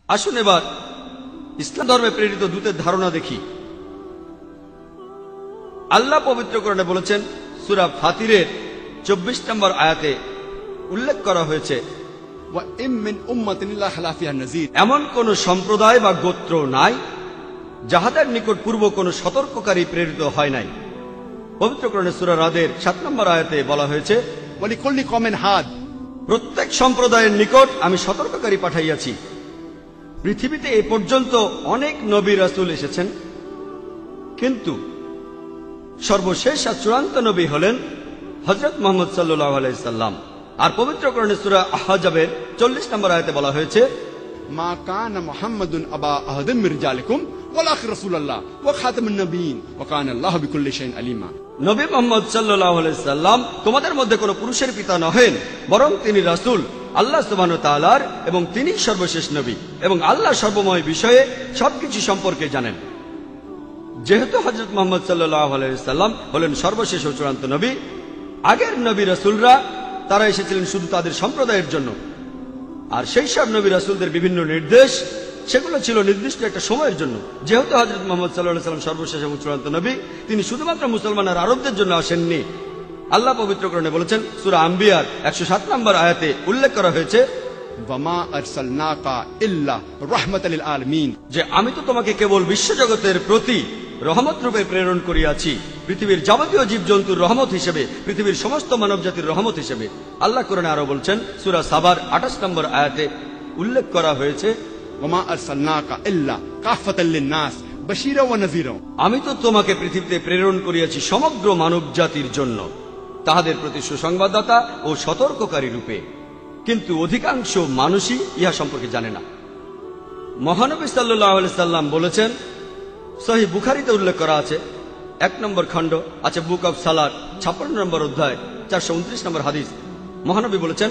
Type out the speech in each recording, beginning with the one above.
আসুন এবার ইসলাম ধর্মে প্রেরিত দূতের ধারণা দেখি। আল্লাহ পবিত্র কোরআনে বলেছেন, সূরা ফাতিরের 24 নম্বর আয়াতে উল্লেখ করা হয়েছে, এমন কোন সম্প্রদায় বা গোত্র নাই যাহাদের নিকট পূর্ব কোন সতর্ককারী প্রেরিত হয় নাই। পবিত্র কোরআনে সূরা রাদের 7 নম্বর আয়াতে বলা হয়েছে, প্রত্যেক সম্প্রদায়ের নিকট আমি সতর্ককারী পাঠাইয়াছি। পৃথিবীতে এ পর্যন্ত অনেক নবী রাসূল এসেছেন, কিন্তু সর্বশেষ আর চূড়ান্ত নবী হলেন হযরত মুহাম্মদ সাল্লাল্লাহু আলাইহি সাল্লাম। আর পবিত্র কোরআনে সূরা আহজাবের 40 নম্বর আয়াতে বলা হয়েছে, মা কানা মুহাম্মাদুন আবা আহাদিন মির রিজালিকুম ওয়ালাকিন রাসূলুল্লাহ ওয়া খাতামুন নবিয়্যিন ওয়া কানা আল্লাহু বিকুল্লি শাইইন আলিমা। নবী মুহাম্মদ সাল্লাল্লাহু আলাইহি সাল্লাম তোমাদের মধ্যে কোনো পুরুষের পিতা নহেন, বরং তিনি রাসূল আল্লাহ সুবহানাহু ওয়া তাআলার, এবং তিনি সর্বশেষ নবী, এবং আল্লাহ সর্বময় বিষয়ে সবকিছু সম্পর্কে জানেন। যেহেতু হযরত মুহাম্মদ সাল্লাল্লাহু আলাইহি সাল্লাম হলেন সর্বশেষ ও চূড়ান্ত নবী, আগের নবী রাসূলরা তারা এসেছিলেন শুধু তাদের সম্প্রদায়ের জন্য, আর সেই সব নবী রাসূলদের বিভিন্ন নির্দেশ সেগুলো ছিল নির্দিষ্ট একটা সময়ের জন্য। যেহেতু হযরত মুহাম্মদ সাল্লাল্লাহু আলাইহি সাল্লাম সর্বশেষ এবং চূড়ান্ত নবী, তিনি শুধুমাত্র মুসলমান আর আরবদের জন্য আসেননি। আল্লাহ পবিত্র কোরআনে বলেছেন, সূরা আম্বিয়ার 107 নম্বর আয়াতে উল্লেখ করা হয়েছে, ওয়ামা আরসালনাকা ইল্লা রাহমাতাল লিল আলামিন, যে আমি তো তোমাকে কেবল বিশ্বজগতের প্রতি রহমত রূপে প্রেরণ করিয়াছি, পৃথিবীর যাবতীয় জীবজন্তুর রহমত হিসেবে, পৃথিবীর সমস্ত মানব জাতির রহমত হিসেবে। আল্লাহ কোরআনে আরো বলছেন, সূরা সাবার 28 নম্বর আয়াতে উল্লেখ করা হয়েছে, ওয়ামা আরসালনাকা ইল্লা কাফাতাল লিন-নাস বাশীরা ওয়া নাযীরা, আমি তো তোমাকে পৃথিবীতে প্রেরণ করিয়াছি সমগ্র মানব জাতির জন্য, তাহাদের প্রতি সুসংবাদদাতা ও সতর্ককারী রূপে। কিন্তু অধিকাংশ মানুষই ইহা সম্পর্কে জানে না। মহানবী সাল্লাল্লাহু আলাইহি সাল্লাম বলেছেন, সহিহ বুখারীতে উল্লেখ করা আছে, 1 নম্বর খণ্ড আছে বুক অব সালাত 56 নম্বর অধ্যায় 429 নম্বর হাদিস। মহানবী বলেছেন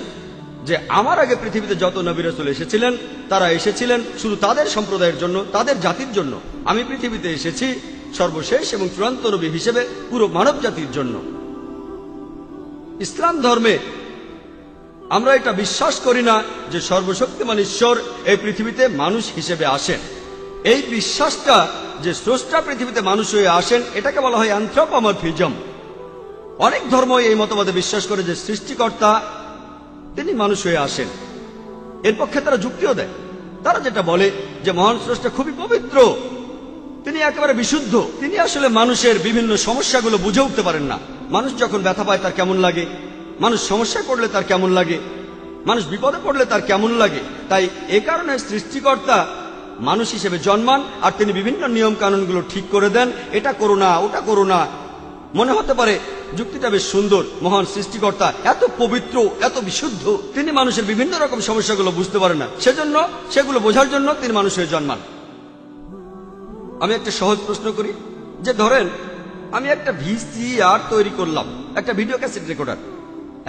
যে আমার আগে পৃথিবীতে যত নবী রাসূল এসেছিলেন, তারা এসেছিলেন শুধু তাদের সম্প্রদায়ের জন্য, তাদের জাতির জন্য। আমি পৃথিবীতে এসেছি সর্বশেষ এবং চূড়ান্ত নবী হিসেবে পুরো মানব জাতির জন্য। ইসলাম ধর্মে আমরা এটা বিশ্বাস করি না যে সর্বশক্তিমান ঈশ্বর এই পৃথিবীতে মানুষ হিসেবে আসেন। এই বিশ্বাসটা যে স্রষ্টা পৃথিবীতে মানুষ হয়ে আসেন, এটাকে বলা হয় অ্যানথ্রোপোমরফিজম। অনেক ধর্ম এই মতবাদে বিশ্বাস করে যে সৃষ্টিকর্তা তিনি মানুষ হয়ে আসেন। এর পক্ষে তারা যুক্তিও দেয়। তারা যেটা বলে যে মহান স্রষ্টা খুবই পবিত্র, তিনি একেবারে বিশুদ্ধ, তিনি আসলে মানুষের বিভিন্ন সমস্যাগুলো বুঝে উঠতে পারেন না। মানুষ যখন ব্যথা পায় তার কেমন লাগে, মানুষ সমস্যায় পড়লে তার কেমন লাগে, মানুষ বিপদে পড়লে তার কেমন লাগে। তাই এ কারণে সৃষ্টিকর্তা মানুষ হিসেবে জন্মান, আর তিনি বিভিন্ন নিয়ম কানুনগুলো ঠিক করে দেন, এটা করো না, ওটা করো না। মনে হতে পারে যুক্তিটা বেশ সুন্দর, মহান সৃষ্টিকর্তা এত পবিত্র, এত বিশুদ্ধ, তিনি মানুষের বিভিন্ন রকম সমস্যাগুলো বুঝতে পারেন না, সেজন্য সেগুলো বোঝার জন্য তিনি মানুষ হয়ে জন্মান। আমি একটা সহজ প্রশ্ন করি, যে ধরেন আমি একটা ভিসিআর তৈরি করলাম, একটা ভিডিও ক্যাসেট রেকর্ডার।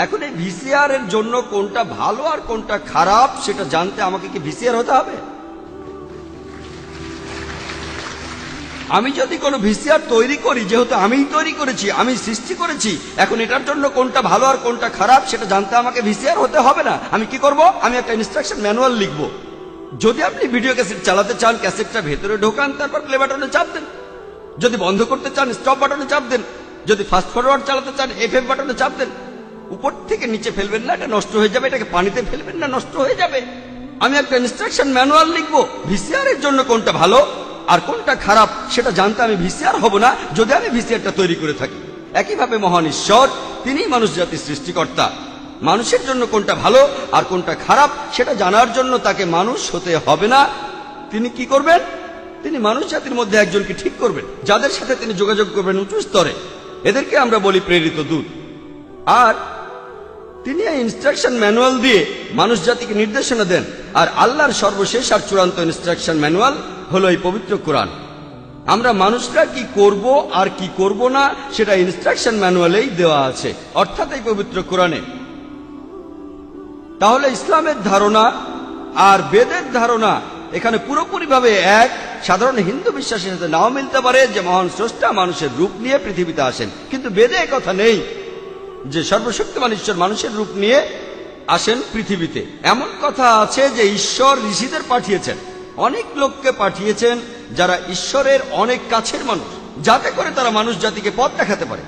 এখন এই ভিসিআর এর জন্য কোনটা ভালো আর কোনটা খারাপ সেটা জানতে আমাকে কি ভিসিআর হতে হবে? আমি যদি কোনো ভিসিআর তৈরি করি, যেহেতু আমিই তৈরি করেছি, আমি সৃষ্টি করেছি, এখন এটার জন্য কোনটা ভালো আর কোনটা খারাপ সেটা জানতে আমাকে ভিসিআর হতে হবে না। আমি কি করব? আমি একটা ইনস্ট্রাকশন ম্যানুয়াল লিখব। যদি আপনি ভিডিও ক্যাসেট চালাতে চান, ক্যাসেটটা ভেতরে ঢোকান, তারপর প্লে বাটনে চাপ দেন। যদি বন্ধ করতে চান, স্টপ বাটনে চাপ দেন। যদি ফাস্ট ফরওয়ার্ড চালাতে চান, এফএফ বাটনে চাপ দেন। উপর থেকে নিচে ফেলবেন না, এটা নষ্ট হয়ে যাবে। এটাকে পানিতে ফেলবেন না, নষ্ট হয়ে যাবে। আমি একটা ইনস্ট্রাকশন ম্যানুয়াল লিখবো। ভিসিআর এর জন্য কোনটা ভালো আর কোনটা খারাপ সেটা জানতে আমি ভিসিআর হব না, যদি আমি ভিসিআরটা তৈরি করে থাকি। একইভাবে মহান ঈশ্বর, তিনি মানুষ জাতির সৃষ্টিকর্তা। মানুষের জন্য কোনটা ভালো আর কোনটা খারাপ সেটা জানার জন্য তাকে মানুষ হতে হবে না। তিনি কি করবেন? তিনি মানুষ জাতির মধ্যে একজনকে ঠিক করবেন, যাদের সাথে তিনি যোগাযোগ করবেন উঁচু স্তরে। এদেরকে আমরা বলি প্রেরিত দূত। আর তিনি এই ইনস্ট্রাকশন ম্যানুয়াল দিয়ে মানুষ জাতিকে নির্দেশনা দেন। আর আল্লাহর সর্বশেষ আর চূড়ান্ত ইনস্ট্রাকশন ম্যানুয়াল হলো এই পবিত্র কোরআন। আমরা মানুষরা কি করব আর কি করব না সেটা ইনস্ট্রাকশন ম্যানুয়ালেই দেওয়া আছে, অর্থাৎ এই পবিত্র কোরআনে। তাহলে ইসলামের ধারণা আর বেদের ধারণা এখানে পুরোপুরিভাবে এক। সাধারণ হিন্দু বিশ্বাসের সাথে নাও মিলতে পারে যে মহান স্রষ্টা মানুষের রূপ নিয়ে পৃথিবীতে আসেন, কিন্তু বেদে কথা নেই যে সর্বশক্তিমান ঈশ্বর মানুষের রূপ নিয়ে আসেন পৃথিবীতে। এমন কথা আছে যে ঈশ্বর ঋষিদের পাঠিয়েছেন, অনেক লোককে পাঠিয়েছেন যারা ঈশ্বরের অনেক কাছের মানুষ, যাতে করে তারা মানুষ জাতিকে পথ দেখাতে পারে।